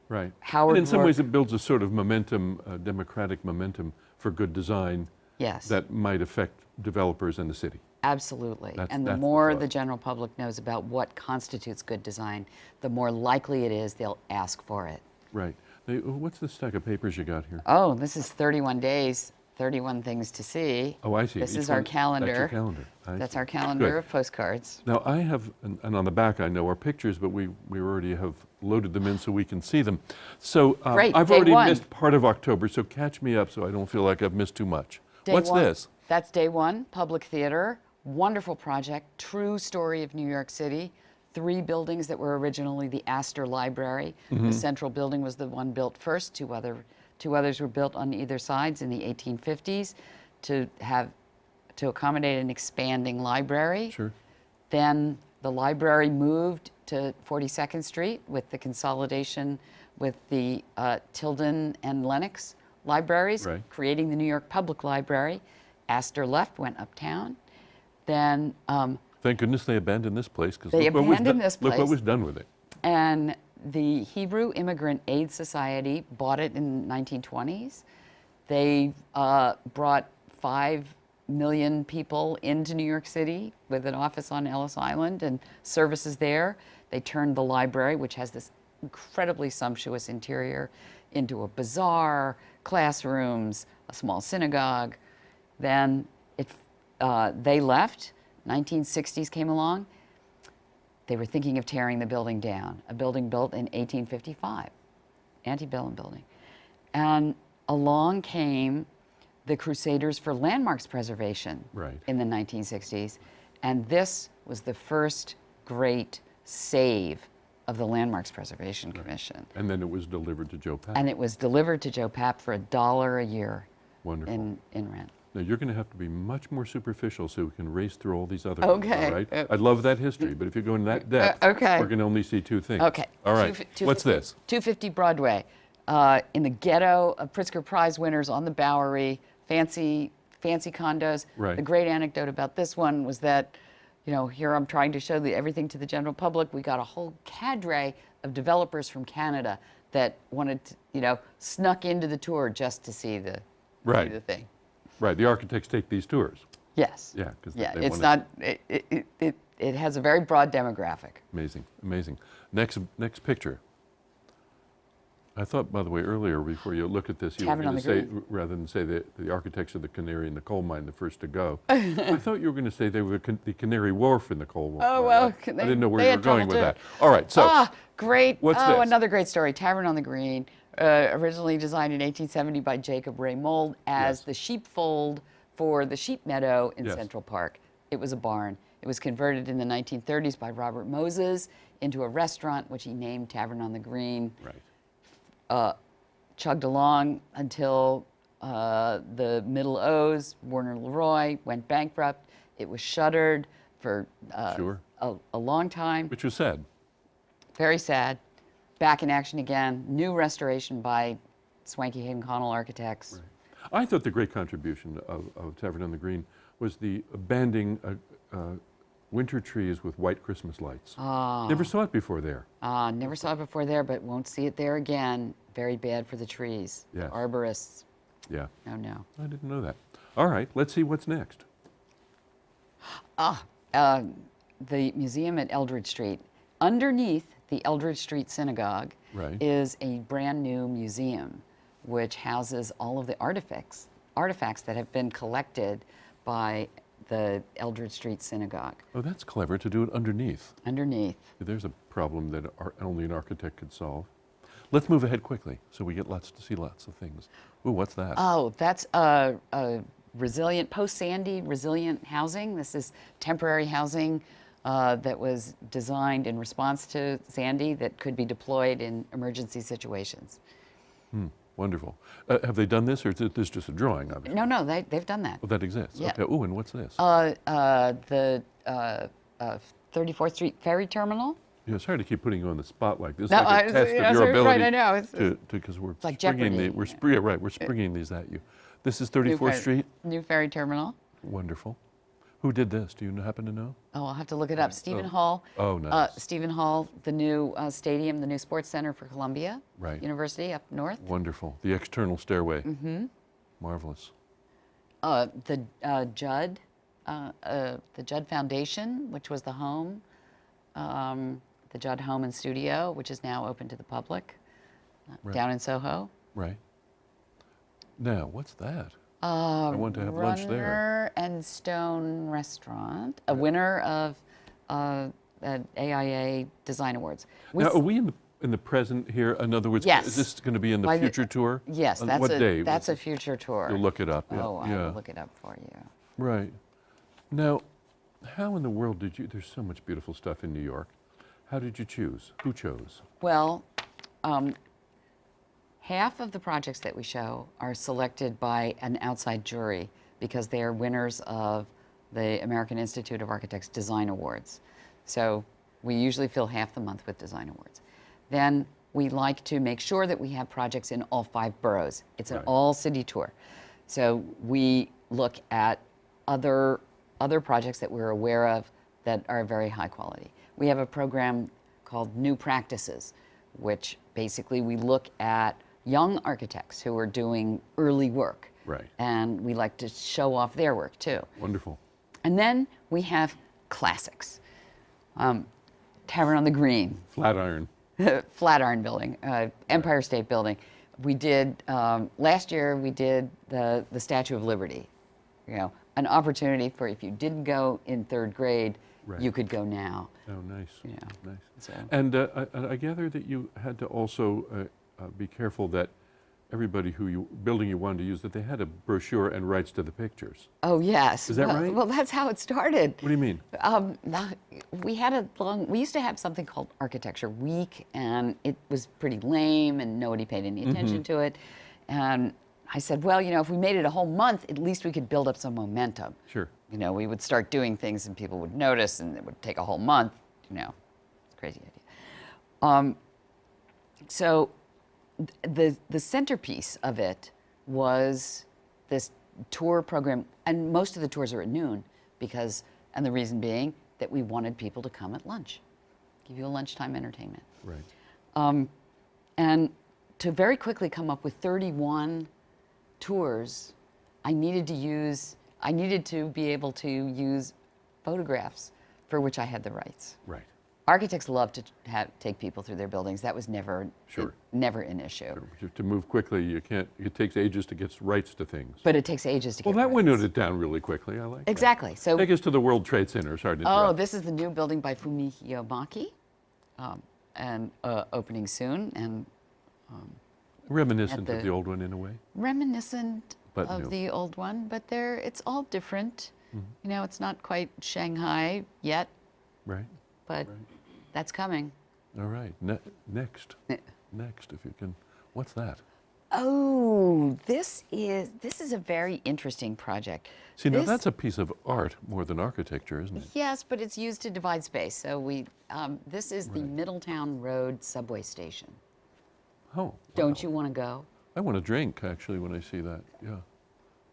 S1: Right.
S6: Howard
S1: and in some
S6: Roark.
S1: ways it builds a sort of momentum, democratic momentum for good design
S6: Yes.
S1: that might affect developers and the city.
S6: Absolutely. And the
S1: that's the
S6: more
S1: thought.
S6: the general public knows about what constitutes good design, the more likely it is they'll ask for it.
S1: Right. Hey, what's this stack of papers you got here?
S6: Oh, this is 31 days, 31 things to see.
S1: Oh, I see.
S6: This
S1: Each
S6: is our
S1: one-
S6: calendar.
S1: That's your calendar. I
S6: That's
S1: see.
S6: our calendar
S1: Good.
S6: of postcards.
S1: Now I have, and on the back I know are pictures, but we already have loaded them in so we can see them. So
S6: Great,
S1: I've
S6: day
S1: already
S6: one.
S1: missed part of October, so catch me up so I don't feel like I've missed too much.
S6: Day
S1: What's
S6: one,
S1: this?
S6: That's day one, public theater. Wonderful project, true story of New York City. 3 buildings that were originally the Astor Library. The central building was the one built first. Two others were built on either sides in the 1850s to accommodate an expanding library.
S1: Sure.
S6: Then the library moved to 42nd Street with the consolidation with the Tilden and Lenox libraries,
S1: Right.
S6: creating the New York Public Library. Astor left, went uptown. Then,
S1: Thank goodness they abandoned this place because
S6: They abandoned this
S1: Look what
S6: place.
S1: was done with it.
S6: and the Hebrew Immigrant Aid Society bought it in the 1920s. They brought 5 million people into New York City with an office on Ellis Island and services there. They turned the library, which has this incredibly sumptuous interior, into a bazaar, classrooms, a small synagogue. Then they left. 1960s came along. They were thinking of tearing the building down, a building built in 1855, antebellum building. And along came the Crusaders for Landmarks Preservation
S1: Right.
S6: in the 1960s. And this was the first great save of the Landmarks Preservation Commission.
S1: And then it was delivered to Joe Papp.
S6: And it was delivered to Joe Papp for $1 a year
S1: Wonderful.
S6: in rent.
S1: Now you're going to have to be much more superficial so we can race through all these other
S6: Okay.
S1: ones, all right? I love that history, but if you go in that depth,
S6: okay.
S1: we're going to only see 2 things.
S6: Okay.
S1: All right. What's
S6: 250
S1: this?
S6: 250 Broadway. In the ghetto of Pritzker Prize winners on the Bowery, fancy condos.
S1: Right.
S6: The great anecdote about this one was that, here I'm trying to show everything to the general public. We got a whole cadre of developers from Canada that wanted to, snuck into the tour just to see the thing.
S1: Right. The architects take these tours.
S6: Yes.
S1: Yeah, 'cause
S6: yeah.
S1: they
S6: It's
S1: wanna-
S6: not. It has a very broad demographic.
S1: Amazing. Amazing. Next picture. I thought, by the way, earlier before you look at this, you were
S6: Tavern on
S1: going to
S6: the
S1: say,
S6: Green.
S1: rather than say the architects of the Canary in the Coal Mine, the first to go, I thought you were going to say they were the Canary Wharf in the Coal Mine.
S6: Oh, well,
S1: I didn't know where
S6: they
S1: you were
S6: had trouble
S1: going with
S6: too.
S1: that. All right, so
S6: Great.
S1: What's
S6: oh,
S1: this?
S6: Another great story. Tavern on the Green, originally designed in 1870 by Jacob Ray Mould as
S1: Yes.
S6: the sheepfold for the sheep meadow in
S1: Yes.
S6: Central Park. It was a barn. It was converted in the 1930s by Robert Moses into a restaurant, which he named Tavern on the Green.
S1: right.
S6: Chugged along until the Middle O's, Warner Leroy, went bankrupt. It was shuttered for
S1: Sure.
S6: a long time.
S1: Which was sad.
S6: Very sad. Back in action again. New restoration by Swanky Hayden Connell Architects.
S1: I thought the great contribution of Tavern on the Green was the banding winter trees with white Christmas lights. Never saw it before there.
S6: Never saw it before there, but won't see it there again. Very bad for the trees.
S1: Yes.
S6: Arborists.
S1: Yeah,
S6: No.
S1: I didn't know that. All right, let's see what's next.
S6: The museum at Eldridge Street. Underneath the Eldridge Street Synagogue
S1: Right.
S6: is a brand new museum which houses all of the artifacts that have been collected by the Eldridge Street Synagogue.
S1: Oh, that's clever to do it underneath.
S6: Underneath.
S1: There's a problem that only an architect could solve. Let's move ahead quickly so we get to see lots of things. Ooh, what's that?
S6: Oh, that's a resilient, post-Sandy resilient housing. This is temporary housing that was designed in response to Sandy that could be deployed in emergency situations.
S1: Wonderful. Have they done this, or is this just a drawing of it?
S6: No, they've done that.
S1: Oh, that exists.
S6: Yeah.
S1: Okay. Ooh, and what's this?
S6: The 34th Street Ferry Terminal.
S1: Yeah, sorry to keep putting you on the spot like this.
S6: No,
S1: like a test of your
S6: right,
S1: ability.
S6: I know.
S1: Because we're
S6: like
S1: springing
S6: Jeopardy.
S1: we're springing these at you. This is 34th Street.
S6: New Ferry Terminal.
S1: Wonderful. Who did this? Do you happen to know?
S6: Oh, I'll have to look it up. Stephen Hall.
S1: Oh, nice.
S6: Stephen Hall, the new stadium, the new sports center for Columbia
S1: Right.
S6: University up north.
S1: Wonderful. The external stairway. Mm-hmm. Marvelous.
S6: The Judd the Judd Foundation, which was the home, the Judd Home and Studio, which is now open to the public,
S1: Right.
S6: down in Soho.
S1: Right. Now, what's that? I want to have lunch there.
S6: Runner and Stone Restaurant, a winner of AIA Design Awards.
S1: Now, are we in the present here? In other words,
S6: Yes.
S1: is this going to be in the
S6: Why the-
S1: future tour?
S6: Yes,
S1: On
S6: that's
S1: what day?
S6: that's a future tour.
S1: You'll look it up. Yeah.
S6: Oh, I
S1: yeah.
S6: will look it up for you.
S1: Right. Now, how in the world did you? There's so much beautiful stuff in New York. How did you choose? Who chose?
S6: Well, half of the projects that we show are selected by an outside jury because they are winners of the American Institute of Architects Design Awards. So we usually fill half the month with design awards. Then we like to make sure that we have projects in all 5 boroughs. It's an
S1: Right.
S6: all-city tour. So we look at other projects that we're aware of that are very high quality. We have a program called New Practices, which basically we look at young architects who are doing early work.
S1: Right.
S6: And we like to show off their work too.
S1: Wonderful.
S6: And then we have classics. Tavern on the Green,
S1: Flatiron.
S6: Flatiron Building, Empire State Building. We did, last year we did the Statue of Liberty. You know, an opportunity for if you didn't go in 3rd grade,
S1: Right.
S6: you could go now.
S1: Oh, nice.
S6: Yeah.
S1: Nice.
S6: So-
S1: And I gather that you had to also be careful that everybody building you wanted to use, that they had a brochure and rights to the pictures.
S6: Oh, yes.
S1: Is that
S6: Well-
S1: right?
S6: Well, that's how it started.
S1: What do you mean?
S6: We used to have something called Architecture Week, and it was pretty lame, and nobody paid any attention to it. And I said, well, you know, if we made it a whole month, at least we could build up some momentum.
S1: Sure.
S6: You know, we would start doing things, and people would notice, and it would take a whole month. You know, it's a crazy idea. So the centerpiece of it was this tour program, and most of the tours are at noon and the reason being that we wanted people to come at lunch, give you a lunchtime entertainment.
S1: Right.
S6: And to very quickly come up with 31 tours, I needed to be able to use photographs for which I had the rights.
S1: Right.
S6: Architects love to take people through their buildings. That was never
S1: Sure.
S6: never an issue.
S1: To move quickly, you can't. It takes ages to get rights to things.
S6: But it takes ages to
S1: Well,
S6: get
S1: that
S6: rights.
S1: windowed it down really quickly. I like that.
S6: Exactly. So
S1: Take us to the World Trade Center. Sorry to
S6: oh,
S1: interrupt.
S6: this is the new building by Fumihio Maki, and opening soon, and
S1: Reminiscent
S6: at
S1: of
S6: the-
S1: the old one in a way.
S6: reminiscent
S1: But
S6: of
S1: new.
S6: the old one. But it's all different.
S1: Mm-hmm.
S6: You know, it's not quite Shanghai yet,
S1: Right.
S6: but that's coming.
S1: All right. Next, if you can. What's that?
S6: Oh, this is a very interesting project.
S1: See, now
S6: This-
S1: that's a piece of art more than architecture, isn't it?
S6: Yes, but it's used to divide space. So this is the Middletown Road subway station.
S1: Oh.
S6: Don't
S1: wow.
S6: you want to go?
S1: I want to drink, actually, when I see that. Yeah.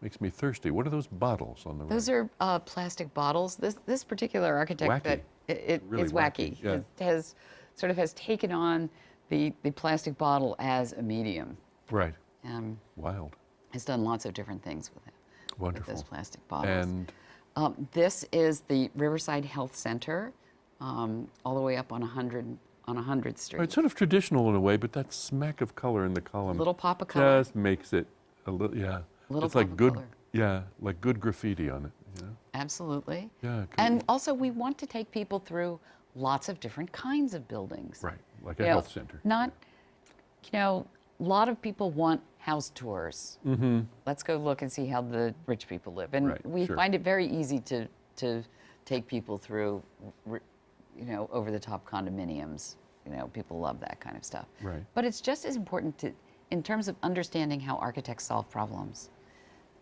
S1: Makes me thirsty. What are those bottles on the right?
S6: Those are plastic bottles. This particular architect
S1: Wacky.
S6: that it
S1: Really
S6: is wacky.
S1: wacky, yeah.
S6: has taken on the plastic bottle as a medium.
S1: Right.
S6: Wild.
S1: Wild.
S6: Has done lots of different things with it.
S1: Wonderful.
S6: With those plastic bottles.
S1: And
S6: This is the Riverside Health Center, all the way up on 100th Street.
S1: it's sort of traditional in a way, but that smack of color in the column
S6: Little pop of color.
S1: just makes it a little, yeah.
S6: Little
S1: it's like
S6: pop of
S1: good,
S6: color.
S1: yeah, like good graffiti on it, you know?
S6: Absolutely.
S1: Yeah.
S6: And also, we want to take people through lots of different kinds of buildings.
S1: Right, like a
S6: You know,
S1: health center.
S6: Not, you know, a lot of people want house tours. Mm-hmm. Let's go look and see how the rich people live. And
S1: Right,
S6: we
S1: sure.
S6: find it very easy to take people through, you know, over-the-top condominiums. You know, people love that kind of stuff.
S1: Right.
S6: But it's just as important in terms of understanding how architects solve problems,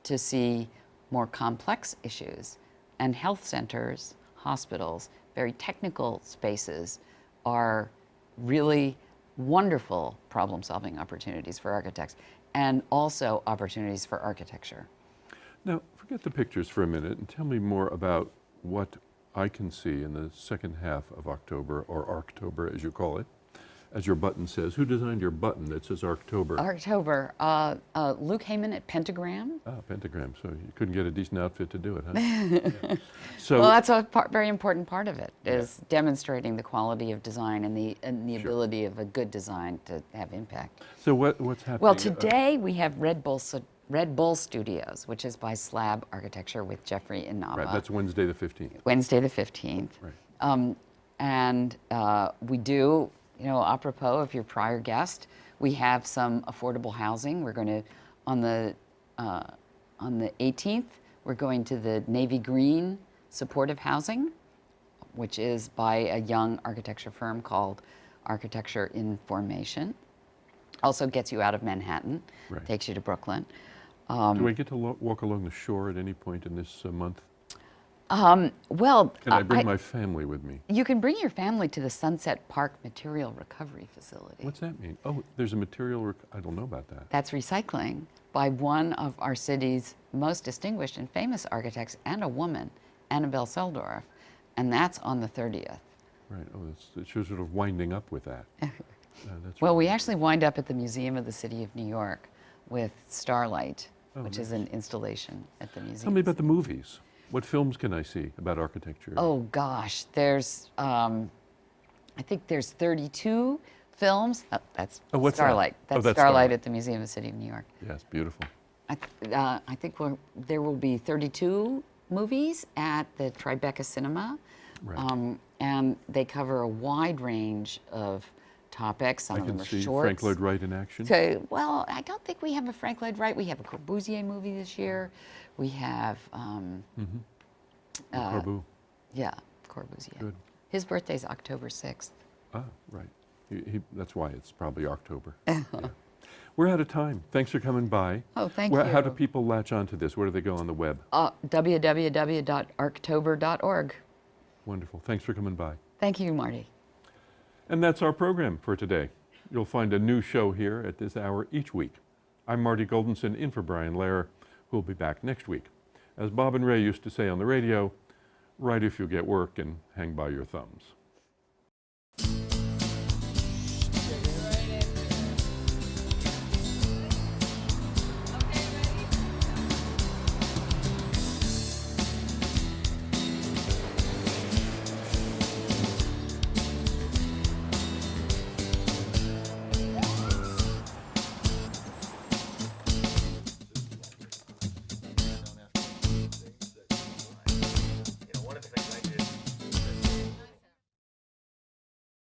S6: to see more complex issues. And health centers, hospitals, very technical spaces are really wonderful problem-solving opportunities for architects, and also opportunities for architecture.
S1: Now, forget the pictures for a minute and tell me more about what I can see in the second half of October, or Archtober as you call it. as your button says. Who designed your button that says Archtober?
S6: Archtober. Luke Heyman at Pentagram.
S1: Ah, Pentagram. So you couldn't get a decent outfit to do it, huh? Yeah. So
S6: Well, that's a very important part of it, is demonstrating the quality of design and the ability of a good design to have impact.
S1: so what's happening?
S6: Well, today we have Red Bull Studios, which is by Slab Architecture with Jeffrey Inaba.
S1: Right, that's Wednesday the 15th.
S6: Wednesday the 15th.
S1: Right.
S6: And we do, apropos of your prior guest, we have some affordable housing. We're going to, on the 18th, we're going to the Navy Green Supportive Housing, which is by a young architecture firm called Architecture in Formation. Also gets you out of Manhattan,
S1: Right.
S6: takes you to Brooklyn.
S1: Do I get to walk along the shore at any point in this month?
S6: Well,
S1: Can I bring my family with me?
S6: you can bring your family to the Sunset Park Material Recovery Facility.
S1: What's that mean? Oh, there's a material, I don't know about that.
S6: That's recycling by one of our city's most distinguished and famous architects and a woman, Annabelle Seldorf, and that's on the 30th.
S1: Right, oh, it's sort of winding up with that. That's
S6: Well,
S1: right.
S6: we actually wind up at the Museum of the City of New York with Starlight, which is an installation at the museum.
S1: Tell me about the movies. What films can I see about architecture?
S6: Oh gosh, there's, I think there's 32 films. Oh, that's
S1: Oh, what's that?
S6: Starlight.
S1: Oh,
S6: That's
S1: that's
S6: Starlight
S1: Starlight.
S6: at the Museum of the City of New York.
S1: Yes, beautiful.
S6: I think there will be 32 movies at the Tribeca Cinema,
S1: Right.
S6: and they cover a wide range of topics. Some
S1: I
S6: of them
S1: can
S6: are
S1: see
S6: shorts.
S1: Frank Lloyd Wright in action.
S6: So, well, I don't think we have a Frank Lloyd Wright. We have a Corbusier movie this year. We have,
S1: Corbu.
S6: yeah, Corbusier.
S1: Good.
S6: His birthday's October 6th.
S1: Ah, right. That's why it's probably October. Yeah. We're out of time. Thanks for coming by.
S6: Oh, thank
S1: How do
S6: you.
S1: people latch onto this? Where do they go on the web?
S6: www.archtober.org.
S1: Wonderful. Thanks for coming by.
S6: Thank you, Marty.
S1: And that's our program for today. You'll find a new show here at this hour each week. I'm Marty Goldenson, in for Brian Lehrer, who will be back next week. As Bob and Ray used to say on the radio, write if you get work and hang by your thumbs.